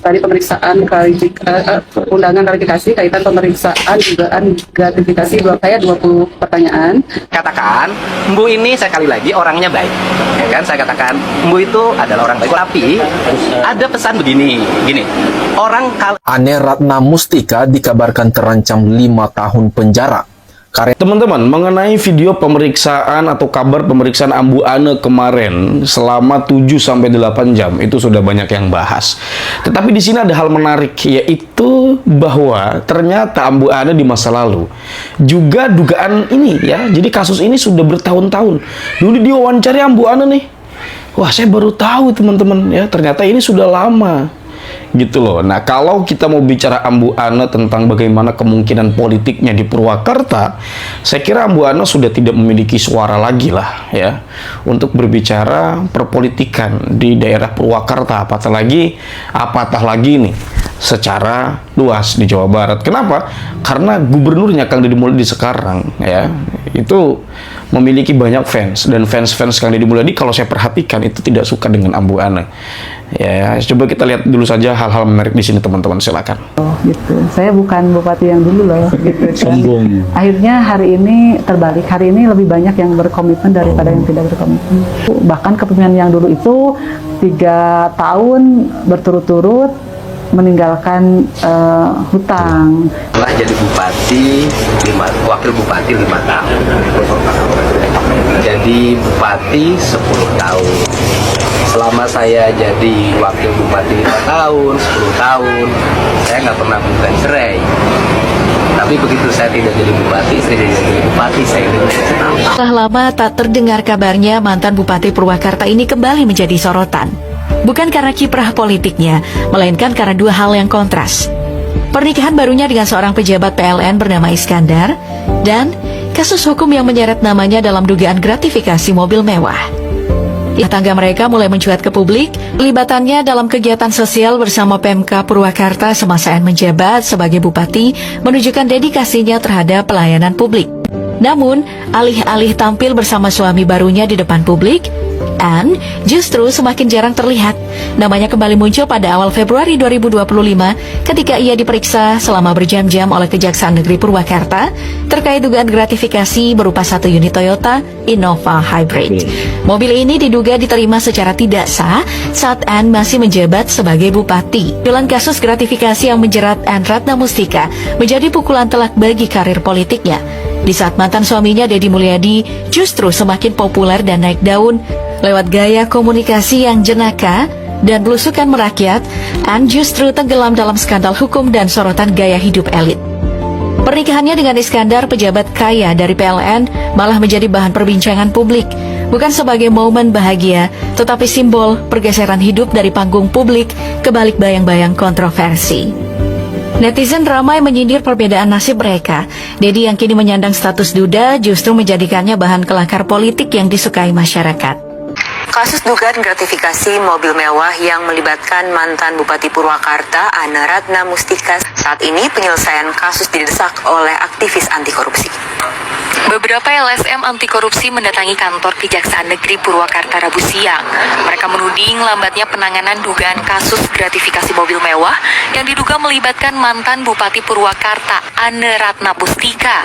tadi pemeriksaan undangan klarifikasi kaitan pemeriksaan dugaan gratifikasi saya 20 pertanyaan. Katakan, Mbu ini sekali lagi orangnya baik, ya kan? Saya katakan, Mbu itu adalah orang baik. Tapi ada pesan begini, orang kalau Ane Ratna Mustika dikabarkan terancam 5 tahun penjara. Teman-teman, mengenai video pemeriksaan atau kabar pemeriksaan Ambu Ane kemarin selama 7-8 jam itu sudah banyak yang bahas. Tetapi di sini ada hal menarik, yaitu bahwa ternyata Ambu Ane di masa lalu juga dugaan ini ya. Jadi kasus ini sudah bertahun-tahun. Dulu diwawancara Ambu Ane nih. Wah, saya baru tahu teman-teman ya, ternyata ini sudah lama. Gitu loh. Nah, kalau kita mau bicara Ambu Ane tentang bagaimana kemungkinan politiknya di Purwakarta, saya kira Ambu Ane sudah tidak memiliki suara lagi lah ya untuk berbicara perpolitikan di daerah Purwakarta, apatah lagi nih secara luas di Jawa Barat. Kenapa? Karena gubernurnya Kang Deddy Mulyadi sekarang ya itu memiliki banyak fans, dan fans Kang Deddy Mulyadi kalau saya perhatikan itu tidak suka dengan Ambu Ane. Ya, coba kita lihat dulu saja hal-hal menarik di sini teman-teman, silakan. Oh gitu, saya bukan bupati yang dulu loh gitu kan. Sombong. Akhirnya hari ini terbalik, hari ini lebih banyak yang berkomitmen daripada yang tidak berkomitmen. Bahkan kepemimpinan yang dulu itu 3 tahun berturut-turut meninggalkan hutang. telah jadi bupati, wakil bupati 5 tahun. Jadi bupati 10 tahun. Selama saya jadi wakil bupati 5 tahun, 10 tahun, saya nggak pernah menggugat cerai. Tapi begitu saya tidak jadi bupati, saya tidak tahu. Setelah lama tak terdengar kabarnya, mantan Bupati Purwakarta ini kembali menjadi sorotan. Bukan karena kiprah politiknya, melainkan karena 2 hal yang kontras. Pernikahan barunya dengan seorang pejabat PLN bernama Iskandar, dan kasus hukum yang menyeret namanya dalam dugaan gratifikasi mobil mewah. Tangga mereka mulai mencuat ke publik, kelibatannya dalam kegiatan sosial bersama Pemka Purwakarta semasa menjabat sebagai bupati menunjukkan dedikasinya terhadap pelayanan publik. Namun, alih-alih tampil bersama suami barunya di depan publik, Anne justru semakin jarang terlihat. Namanya kembali muncul pada awal Februari 2025 ketika ia diperiksa selama berjam-jam oleh Kejaksaan Negeri Purwakarta terkait dugaan gratifikasi berupa 1 unit Toyota Innova Hybrid. Mobil ini diduga diterima secara tidak sah saat Anne masih menjabat sebagai bupati. Dalam kasus gratifikasi yang menjerat Anne Ratna Mustika menjadi pukulan telak bagi karir politiknya. Di saat mantan suaminya Deddy Mulyadi justru semakin populer dan naik daun lewat gaya komunikasi yang jenaka dan belusukan merakyat, Anne justru tenggelam dalam skandal hukum dan sorotan gaya hidup elit. Pernikahannya dengan Iskandar, pejabat kaya dari PLN, malah menjadi bahan perbincangan publik, bukan sebagai momen bahagia, tetapi simbol pergeseran hidup dari panggung publik ke balik bayang-bayang kontroversi. Netizen ramai menyindir perbedaan nasib mereka. Deddy yang kini menyandang status duda justru menjadikannya bahan kelakar politik yang disukai masyarakat. Kasus dugaan gratifikasi mobil mewah yang melibatkan mantan Bupati Purwakarta, Ane Ratna Mustika. Saat ini penyelesaian kasus didesak oleh aktivis anti korupsi. Beberapa LSM anti korupsi mendatangi kantor Kejaksaan Negeri Purwakarta Rabu siang. Mereka menuding lambatnya penanganan dugaan kasus gratifikasi mobil mewah yang diduga melibatkan mantan Bupati Purwakarta, Ane Ratna Mustika.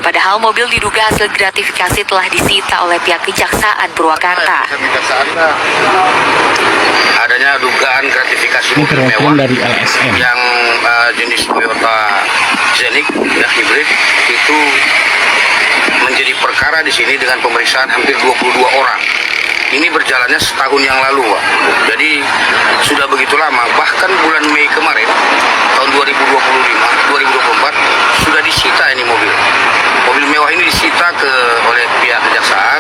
Padahal mobil diduga hasil gratifikasi telah disita oleh pihak Kejaksaan Purwakarta. Adanya dugaan gratifikasi mobil mewah dari LSM yang jenis Toyota Zenix ya, hybrid itu menjadi perkara di sini dengan pemeriksaan hampir 22 orang. Ini berjalannya setahun yang lalu, Pak. Jadi sudah begitu lama, bahkan bulan Mei kemarin tahun 2024 sudah disita ini mobil. Mobil mewah ini disita oleh pihak kejaksaan.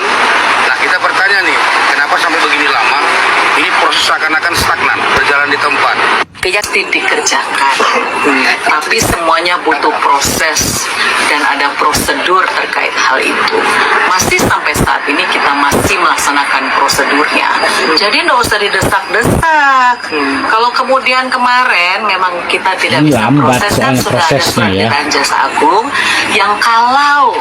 Nah, kita bertanya nih, kenapa sampai begini lama? Ini proses seakan-akan stagnan, berjalan di tempat. Kejaksaan dikerjakan, tapi semuanya butuh proses dan ada prosedur terkait hal itu. Masih sampai saat ini kita masih melaksanakan prosedurnya. Jadi nggak usah didesak-desak. Kalau kemudian kemarin memang kita tidak bisa proses, kan sudah ada surat edaran Jaksa Agung yang kalau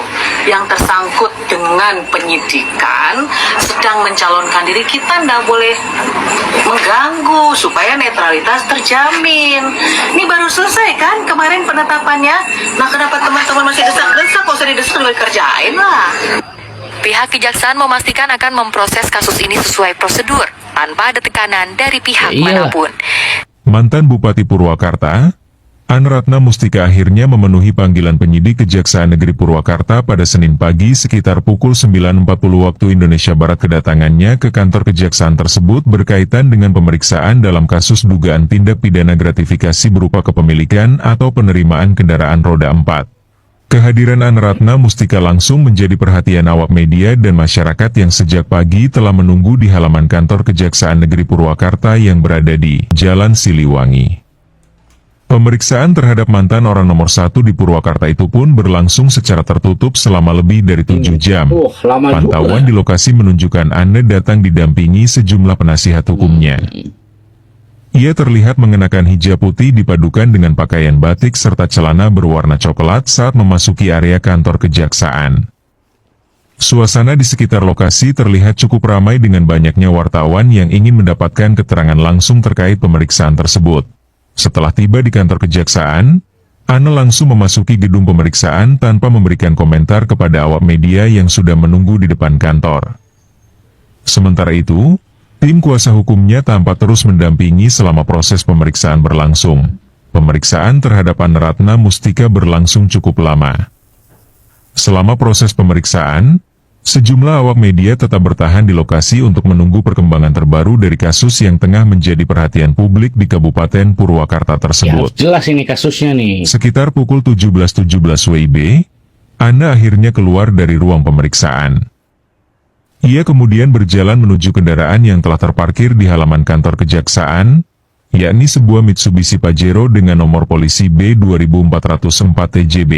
yang tersangkut dengan penyidikan sedang mencalonkan diri, kita nggak boleh mengganggu supaya netralitas terjaga. terjamin. Ini baru selesai kan kemarin penetapannya. Nah, kenapa teman-teman masih desak-desak? Kok usah didesak, juga dikerjain lah. Pihak kejaksaan memastikan akan memproses kasus ini sesuai prosedur tanpa ada tekanan dari pihak manapun. Mantan Bupati Purwakarta, Anne Ratna Mustika akhirnya memenuhi panggilan penyidik Kejaksaan Negeri Purwakarta pada Senin pagi sekitar pukul 9.40 waktu Indonesia Barat. Kedatangannya ke kantor kejaksaan tersebut berkaitan dengan pemeriksaan dalam kasus dugaan tindak pidana gratifikasi berupa kepemilikan atau penerimaan kendaraan roda 4. Kehadiran Anne Ratna Mustika langsung menjadi perhatian awak media dan masyarakat yang sejak pagi telah menunggu di halaman kantor Kejaksaan Negeri Purwakarta yang berada di Jalan Siliwangi. Pemeriksaan terhadap mantan orang nomor 1 di Purwakarta itu pun berlangsung secara tertutup selama lebih dari 7 jam. Pantauan di lokasi menunjukkan Anne datang didampingi sejumlah penasihat hukumnya. Ia terlihat mengenakan hijab putih dipadukan dengan pakaian batik serta celana berwarna coklat saat memasuki area kantor kejaksaan. Suasana di sekitar lokasi terlihat cukup ramai dengan banyaknya wartawan yang ingin mendapatkan keterangan langsung terkait pemeriksaan tersebut. Setelah tiba di kantor kejaksaan, Anne langsung memasuki gedung pemeriksaan tanpa memberikan komentar kepada awak media yang sudah menunggu di depan kantor. Sementara itu, tim kuasa hukumnya tampak terus mendampingi selama proses pemeriksaan berlangsung. Pemeriksaan terhadap Anne Ratna Mustika berlangsung cukup lama. Selama proses pemeriksaan, sejumlah awak media tetap bertahan di lokasi untuk menunggu perkembangan terbaru dari kasus yang tengah menjadi perhatian publik di Kabupaten Purwakarta tersebut. Ya, jelas ini kasusnya nih. Sekitar pukul 17.17 WIB, Anne akhirnya keluar dari ruang pemeriksaan. Ia kemudian berjalan menuju kendaraan yang telah terparkir di halaman kantor kejaksaan, yakni sebuah Mitsubishi Pajero dengan nomor polisi B2404 TJB.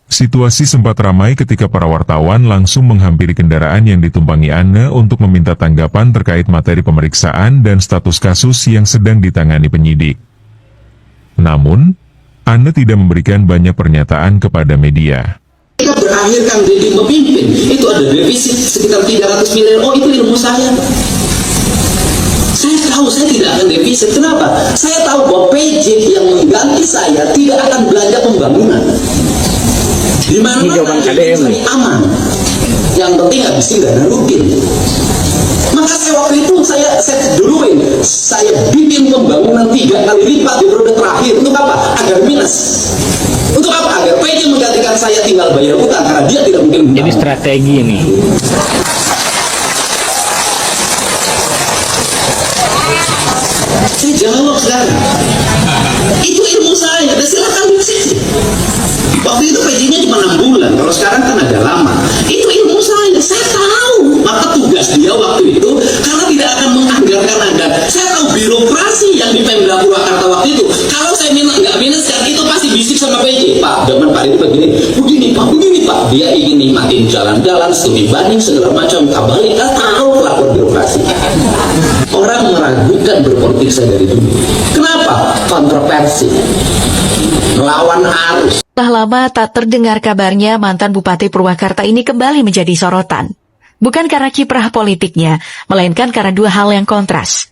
Situasi sempat ramai ketika para wartawan langsung menghampiri kendaraan yang ditumpangi Anne untuk meminta tanggapan terkait materi pemeriksaan dan status kasus yang sedang ditangani penyidik. Namun, Anne tidak memberikan banyak pernyataan kepada media. Kita berakhir kan jadi memimpin, itu ada defisit sekitar 300 miliar, oh itu ilmu saya. Saya tahu saya tidak akan defisit, kenapa? Saya tahu bahwa PJ yang mengganti saya tidak akan belanja pembangunan. Di mana-mana saya aman. Yang penting habisin dana rutin. Maka saya waktu itu saya duluin, saya bikin pembangunan 3 kali lipat di periode terakhir. Untuk apa? Agar minus. Untuk apa? Agar PJ menggantikan saya tinggal bayar utang karena dia tidak mungkin. Jadi strategi ini. Saya jawab sekarang. Itu ilmu saya, dan silakan dicicil. Waktu itu PJ-nya cuma 6 bulan, kalau sekarang kan agak lama. Itu ilmu saya tahu. Maka tugas dia waktu itu, karena tidak akan menganggarkan Anda. Saya tahu birokrasi yang di Pemda Purwakarta waktu itu. Kalau saya nggak minus, itu pasti bisik sama PJ. Pak, zaman Pak itu begini Pak. Dia ingin nikmatin jalan-jalan, studi banding, segala macam. Kabali, tahu lapor birokrasi. Orang meragukan berpolitik saya dari dulu. Kenapa? Kontroversi. Melawan arus. Setelah lama tak terdengar kabarnya, mantan Bupati Purwakarta ini kembali menjadi sorotan. Bukan karena kiprah politiknya, melainkan karena 2 hal yang kontras.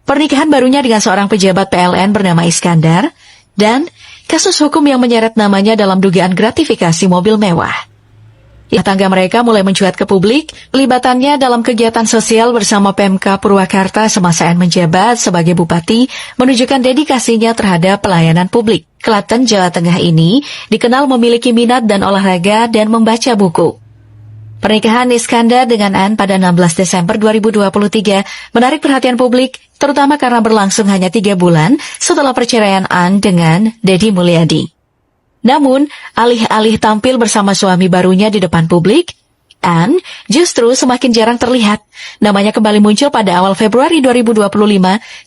Pernikahan barunya dengan seorang pejabat PLN bernama Iskandar, dan kasus hukum yang menyeret namanya dalam dugaan gratifikasi mobil mewah. Tangga mereka mulai mencuat ke publik, kelibatannya dalam kegiatan sosial bersama Pemka Purwakarta semasa menjabat sebagai bupati menunjukkan dedikasinya terhadap pelayanan publik. Klaten, Jawa Tengah ini dikenal memiliki minat dan olahraga dan membaca buku. Pernikahan Iskandar dengan Anne pada 16 Desember 2023 menarik perhatian publik, terutama karena berlangsung hanya 3 bulan setelah perceraian Anne dengan Deddy Mulyadi. Namun, alih-alih tampil bersama suami barunya di depan publik, Anne justru semakin jarang terlihat. Namanya kembali muncul pada awal Februari 2025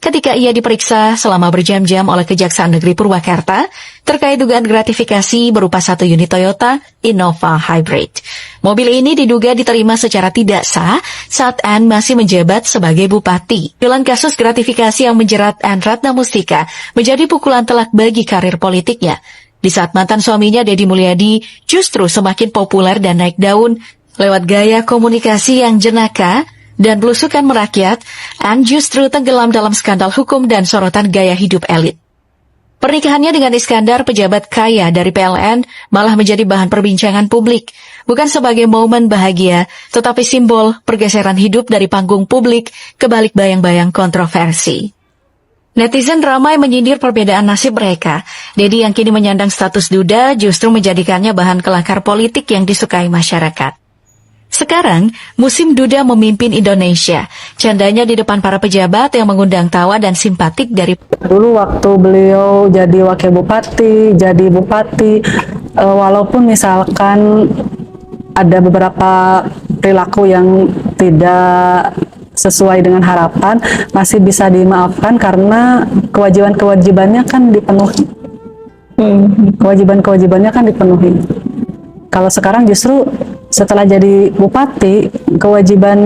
ketika ia diperiksa selama berjam-jam oleh Kejaksaan Negeri Purwakarta terkait dugaan gratifikasi berupa 1 unit Toyota Innova Hybrid. Mobil ini diduga diterima secara tidak sah saat Anne masih menjabat sebagai bupati. Jalan kasus gratifikasi yang menjerat Anne Ratna Mustika menjadi pukulan telak bagi karir politiknya. Di saat mantan suaminya Deddy Mulyadi justru semakin populer dan naik daun lewat gaya komunikasi yang jenaka, dan belusukan merakyat, Anne justru tenggelam dalam skandal hukum dan sorotan gaya hidup elit. Pernikahannya dengan Iskandar, pejabat kaya dari PLN, malah menjadi bahan perbincangan publik, bukan sebagai momen bahagia, tetapi simbol pergeseran hidup dari panggung publik ke balik bayang-bayang kontroversi. Netizen ramai menyindir perbedaan nasib mereka. Dedi yang kini menyandang status duda justru menjadikannya bahan kelakar politik yang disukai masyarakat. Sekarang, musim duda memimpin Indonesia. Candanya di depan para pejabat yang mengundang tawa dan simpatik dari... Dulu waktu beliau jadi wakil bupati, jadi bupati, walaupun misalkan ada beberapa perilaku yang tidak sesuai dengan harapan, masih bisa dimaafkan karena kewajiban-kewajibannya kan dipenuhi. Kewajiban-kewajibannya kan dipenuhi. Kalau sekarang justru setelah jadi bupati, kewajiban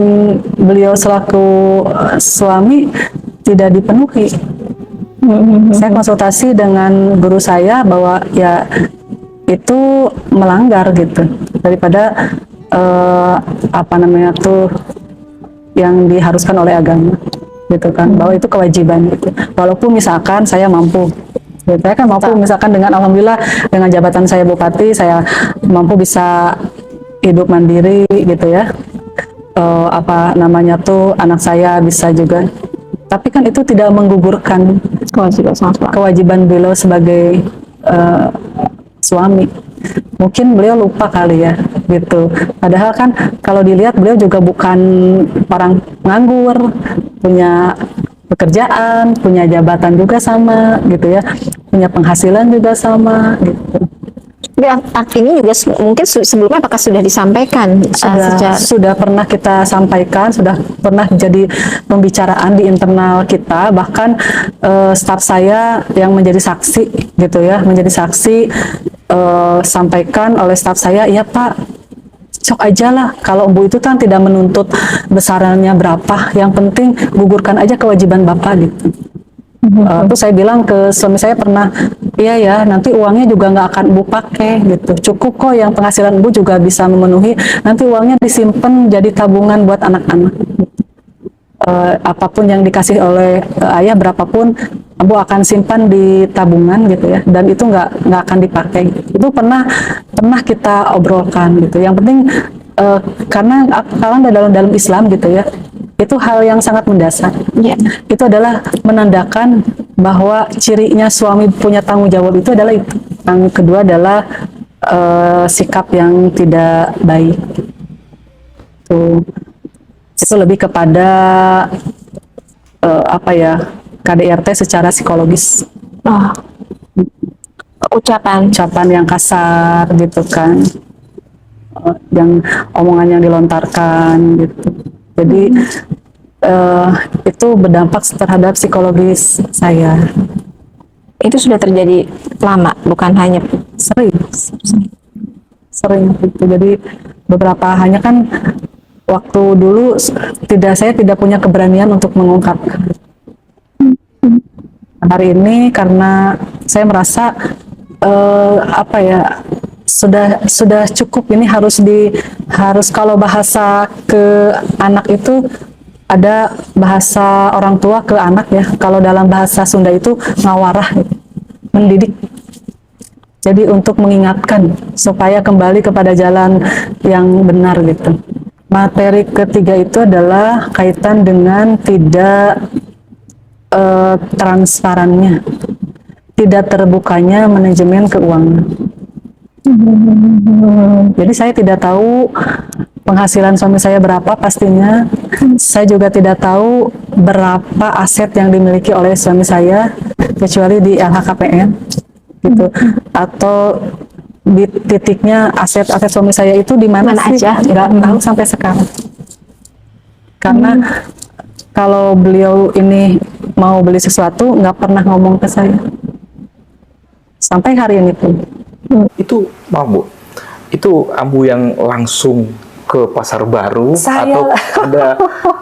beliau selaku suami tidak dipenuhi. Saya konsultasi dengan guru saya bahwa ya itu melanggar gitu, daripada apa namanya tuh yang diharuskan oleh agama gitu kan, bahwa itu kewajiban gitu. Walaupun misalkan saya mampu, saya kan mampu misalkan dengan alhamdulillah dengan jabatan saya bupati, saya mampu bisa hidup mandiri gitu ya. Apa namanya tuh anak saya bisa juga. Tapi kan itu tidak menggugurkan kewajiban beliau sebagai suami. Mungkin beliau lupa kali ya gitu. Padahal kan kalau dilihat beliau juga bukan orang nganggur, punya pekerjaan, punya jabatan juga sama gitu ya, punya penghasilan juga sama gitu. Ini juga mungkin sebelumnya apakah sudah disampaikan? Sudah pernah kita sampaikan, sudah pernah jadi pembicaraan di internal kita, bahkan staf saya yang menjadi saksi gitu ya, menjadi saksi, sampaikan oleh staf saya, iya Pak, sok aja lah, kalau Bu itu kan tidak menuntut besarannya berapa, yang penting gugurkan aja kewajiban Bapak gitu. Terus saya bilang ke suami saya pernah, iya ya, nanti uangnya juga nggak akan Bu pakai gitu, cukup kok yang penghasilan Bu juga bisa memenuhi, nanti uangnya disimpan jadi tabungan buat anak-anak. Apapun yang dikasih oleh ayah, berapapun Bu akan simpan di tabungan gitu ya, dan itu nggak akan dipakai. Itu pernah kita obrolkan gitu. Yang penting karena kalau dalam Islam gitu ya, itu hal yang sangat mendasar. Itu adalah menandakan bahwa cirinya suami punya tanggung jawab itu adalah itu. Yang kedua adalah sikap yang tidak baik. Itu lebih kepada apa ya, KDRT secara psikologis. Ucapan yang kasar gitu kan, yang omongan yang dilontarkan gitu. Jadi itu berdampak terhadap psikologis saya. Itu sudah terjadi lama, bukan hanya sering gitu. Jadi beberapa, hanya kan waktu dulu saya tidak punya keberanian untuk mengungkapkan. Hari ini karena saya merasa apa ya, sudah cukup, ini harus kalau bahasa ke anak itu ada bahasa orang tua ke anak ya, kalau dalam bahasa Sunda itu ngawarah gitu, mendidik. Jadi untuk mengingatkan supaya kembali kepada jalan yang benar gitu. Materi ketiga itu adalah kaitan dengan tidak transparannya, tidak terbukanya manajemen keuangan. Jadi saya tidak tahu penghasilan suami saya berapa pastinya. Saya juga tidak tahu berapa aset yang dimiliki oleh suami saya, kecuali di LHKPN gitu. Atau di titiknya aset-aset suami saya itu di mana sih? Nggak tahu sampai sekarang. Karena kalau beliau ini mau beli sesuatu nggak pernah ngomong ke saya sampai hari ini pun. Itu maaf Bu, itu Ambu yang langsung ke Pasar Baru atau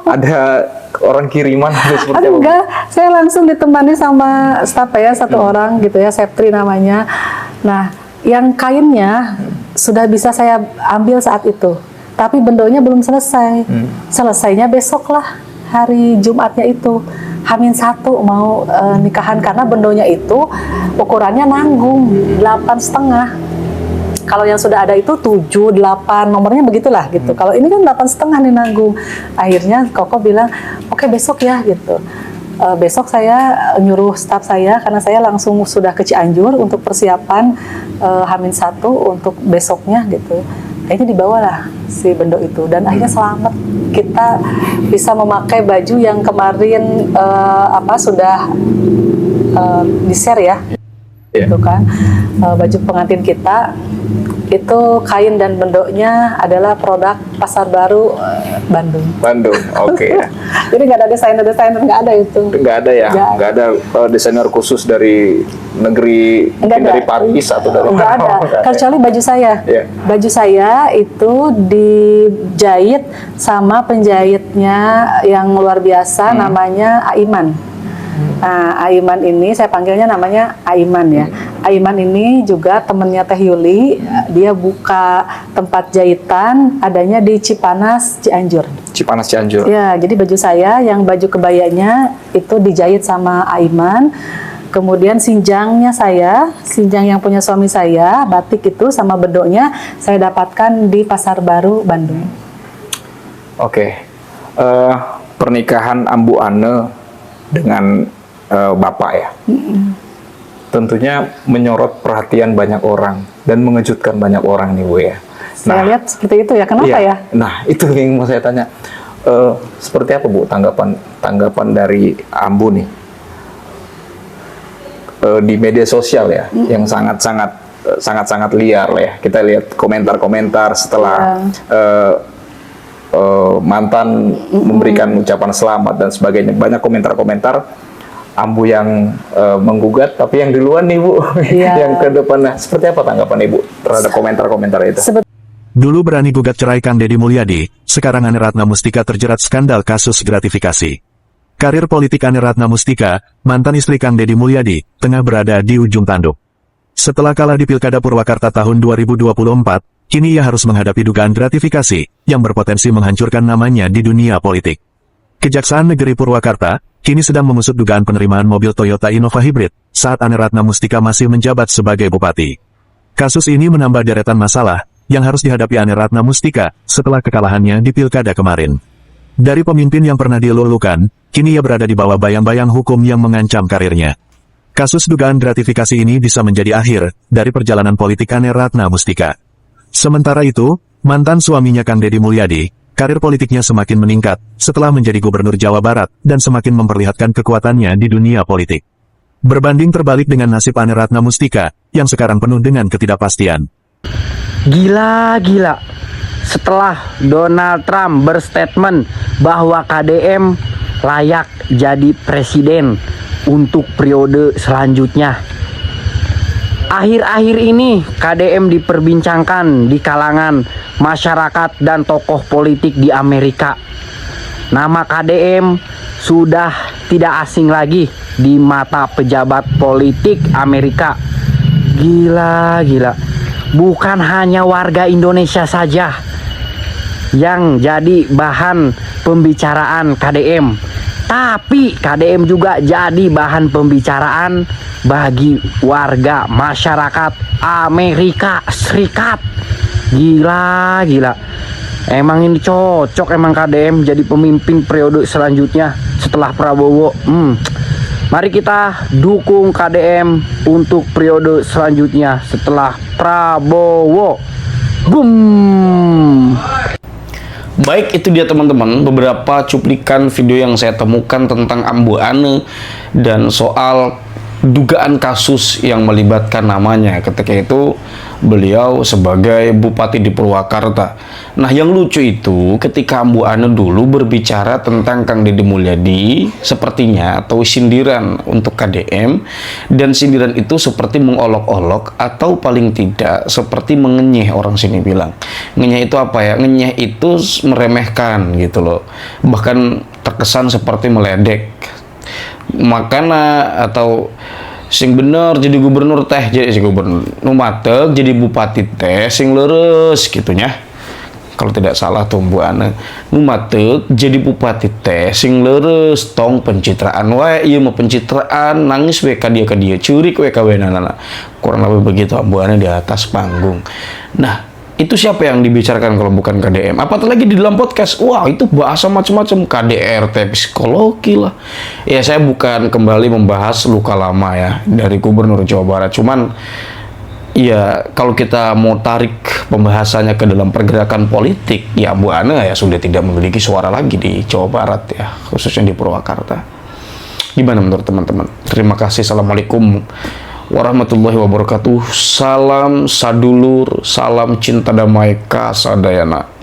ada orang kiriman seperti apa? Enggak, saya langsung ditemani sama staf ya, satu orang gitu ya, Septri namanya. Nah, yang kainnya sudah bisa saya ambil saat itu. Tapi bendonya belum selesai. Selesainya besok lah, hari Jumatnya itu. H-1 mau nikahan, karena bendonya itu ukurannya nanggung 8,5. Kalau yang sudah ada itu 7, 8, nomornya begitulah gitu. Kalau ini kan 8,5 nih nanggung. Akhirnya Koko bilang, oke besok ya gitu. Besok saya nyuruh staf saya, karena saya langsung sudah ke Cianjur untuk persiapan H-1 untuk besoknya gitu. Akhirnya dibawalah si bendo itu, dan akhirnya selamat. Kita bisa memakai baju yang kemarin sudah di-share ya. Itu kan baju pengantin kita itu kain dan bendonya adalah produk Pasar Baru Bandung. Oke. Jadi nggak ada desainer nggak ada itu. Nggak ada ya, nggak ada desainer khusus dari negeri, dari Paris atau dari nggak ada. Kecuali baju saya. Baju saya itu dijahit sama penjahitnya yang luar biasa, namanya Aiman. Nah, Aiman ini saya panggilnya namanya Aiman ya. Aiman ini juga temennya Teh Yuli, dia buka tempat jahitan adanya di Cipanas, Cianjur. Ya, jadi baju saya yang baju kebayanya itu dijahit sama Aiman. Kemudian sinjangnya sinjang yang punya suami saya, batik itu sama bendonya saya dapatkan di Pasar Baru Bandung. Oke. Pernikahan Ambu Ane dengan Bapak ya, tentunya menyorot perhatian banyak orang dan mengejutkan banyak orang nih Bu ya. Saya lihat seperti itu ya, kenapa ya? Nah itu yang mau saya tanya, seperti apa Bu tanggapan dari Ambu nih di media sosial ya, yang sangat liar ya. Kita lihat komentar-komentar setelah mantan memberikan ucapan selamat dan sebagainya, banyak komentar-komentar Ambu yang menggugat, tapi yang duluan nih Bu, yang ke depan. Nah, seperti apa tanggapan Ibu terhadap komentar-komentar itu? Dulu berani gugat cerai Kang Deddy Mulyadi, sekarang Ane Ratna Mustika terjerat skandal kasus gratifikasi. Karir politik Ane Ratna Mustika, mantan istri Kang Deddy Mulyadi, tengah berada di ujung tanduk. Setelah kalah di Pilkada Purwakarta tahun 2024, kini ia harus menghadapi dugaan gratifikasi yang berpotensi menghancurkan namanya di dunia politik. Kejaksaan Negeri Purwakarta kini sedang mengusut dugaan penerimaan mobil Toyota Innova Hybrid saat Ane Ratna Mustika masih menjabat sebagai bupati. Kasus ini menambah deretan masalah yang harus dihadapi Ane Ratna Mustika setelah kekalahannya di Pilkada kemarin. Dari pemimpin yang pernah dilulukan, kini ia berada di bawah bayang-bayang hukum yang mengancam karirnya. Kasus dugaan gratifikasi ini bisa menjadi akhir dari perjalanan politik Ane Ratna Mustika. Sementara itu, mantan suaminya Kang Deddy Mulyadi, karir politiknya semakin meningkat setelah menjadi gubernur Jawa Barat dan semakin memperlihatkan kekuatannya di dunia politik. Berbanding terbalik dengan nasib Ane Ratna Mustika yang sekarang penuh dengan ketidakpastian. Gila. Setelah Donald Trump berstatement bahwa KDM layak jadi presiden untuk periode selanjutnya. Akhir-akhir ini KDM diperbincangkan di kalangan masyarakat dan tokoh politik di Amerika. Nama KDM sudah tidak asing lagi di mata pejabat politik Amerika. Gila. Bukan hanya warga Indonesia saja yang jadi bahan pembicaraan KDM, tapi KDM juga jadi bahan pembicaraan bagi warga masyarakat Amerika Serikat. Gila. Emang ini cocok emang KDM jadi pemimpin periode selanjutnya setelah Prabowo. Mari kita dukung KDM untuk periode selanjutnya setelah Prabowo. Boom. Baik, itu dia teman-teman beberapa cuplikan video yang saya temukan tentang Ambu Ane dan soal dugaan kasus yang melibatkan namanya ketika itu beliau sebagai bupati di Purwakarta. Nah, yang lucu itu ketika Ambu Ane dulu berbicara tentang Kang Deddy Mulyadi sepertinya atau sindiran untuk KDM, dan sindiran itu seperti mengolok-olok atau paling tidak seperti mengenyeh, orang sini bilang. Ngenyeh itu apa ya? Ngenyeh itu meremehkan gitu loh. Bahkan terkesan seperti meledek. Makanya atau sing bener jadi gubernur teh jadi si gubernur numateg jadi bupati teh sing leres gitunya. kalau tidak salah tuh Bu Ana. Nu matek jadi bupati teh sing leres tong pencitraan wae, ieu mah pencitraan, nangis we ka dia curik we ka wenana. Kurang lebih begitu Bu Ana di atas panggung. Nah, itu siapa yang dibicarakan kalau bukan KDM? Apalagi lagi di dalam podcast, wah itu bahasa macam-macam, KDRT, psikologi lah. Ya saya bukan kembali membahas luka lama ya dari Gubernur Jawa Barat. Cuman ya kalau kita mau tarik pembahasannya ke dalam pergerakan politik, ya Bu Ana ya sudah tidak memiliki suara lagi di Jawa Barat ya, khususnya di Purwakarta. Gimana menurut teman-teman? Terima kasih. Assalamualaikum warahmatullahi wabarakatuh. Salam sadulur, salam cinta damai kasadayana.